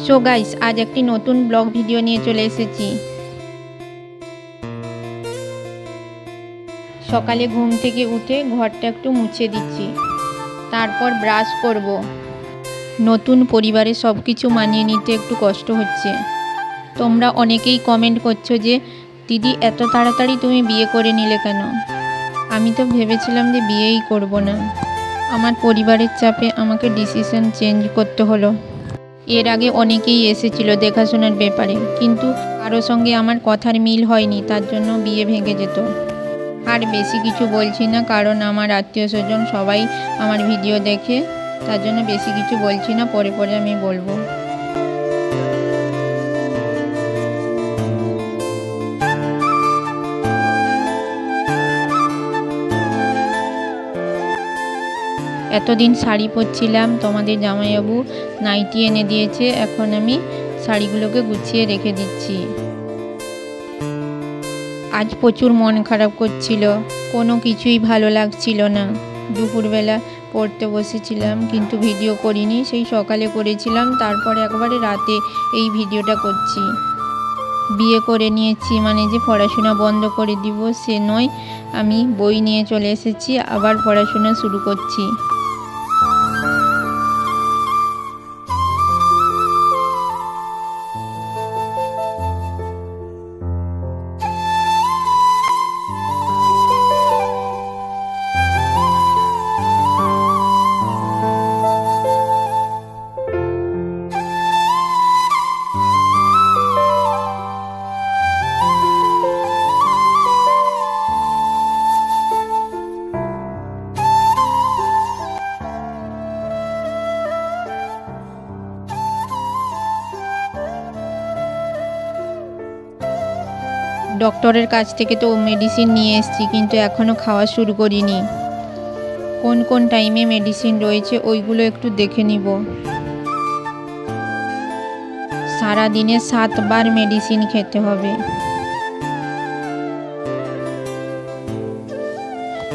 So guys, আজ একটি নতুন ব্লগ ভিডিও নিয়ে চলে এসেছি। সকালে ঘুম থেকে উঠে ঘরটা একটু মুছে দিচ্ছি, তারপর ব্রাশ করব। নতুন পরিবারে সব কিছু মানিয়ে নিতে একটু কষ্ট হচ্ছে। তোমরা অনেকেই কমেন্ট করছো যে দিদি এত তাড়াতাড়ি তুমি বিয়ে করে নিলে কেন? আমি তো ভেবেছিলাম যে বিয়েই করব না। আমার পরিবারের চাপে আমাকে ডিসিশন চেঞ্জ করতে হলো। এর আগে অনেকেই এসেছিল দেখাশোনার ব্যাপারে, কিন্তু কারো সঙ্গে আমার কথার মিল হয়নি, তার জন্য বিয়ে ভেঙে যেত। আর বেশি কিছু বলছি না, কারণ আমার আত্মীয় স্বজন সবাই আমার ভিডিও দেখে, তার জন্য বেশি কিছু বলছি না, পরে পরে আমি বলবো। এতদিন শাড়ি পরছিলাম, তোমাদের জামাইবাবু নাইটি এনে দিয়েছে, এখন আমি শাড়িগুলোকে গুছিয়ে রেখে দিচ্ছি। আজ প্রচুর মন খারাপ করছিল, কোনো কিছুই ভালো লাগছিল না। দুপুরবেলা পড়তে বসেছিলাম, কিন্তু ভিডিও করিনি, সেই সকালে করেছিলাম, তারপরে একবারে রাতে এই ভিডিওটা করছি। বিয়ে করে নিয়েছি মানে যে পড়াশোনা বন্ধ করে দিব সে নয়, আমি বই নিয়ে চলে এসেছি, আবার পড়াশোনা শুরু করছি। ডক্টরের কাছ থেকে তো মেডিসিন নিয়ে এসেছি, কিন্তু এখনও খাওয়া শুরু করিনি। কোন কোন টাইমে মেডিসিন রয়েছে ওইগুলো একটু দেখে নিব। সারাদিনে 7 বার মেডিসিন খেতে হবে।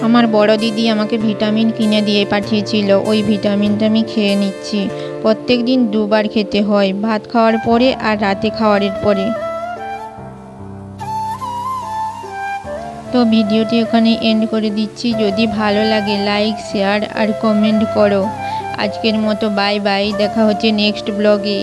আমার বড় দিদি আমাকে ভিটামিন কিনে দিয়ে পাঠিয়েছিল, ওই ভিটামিনটা আমি খেয়ে নিচ্ছি। প্রত্যেক দিন 2 বার খেতে হয়, ভাত খাওয়ার পরে আর রাতে খাওয়ারের পরে। তো ভিডিওটি এখানে এন্ড করে দিচ্ছি। যদি ভালো লাগে লাইক, শেয়ার আর কমেন্ট করো। আজকের মতো বাই বাই, দেখা হচ্ছে নেক্সট ব্লগে।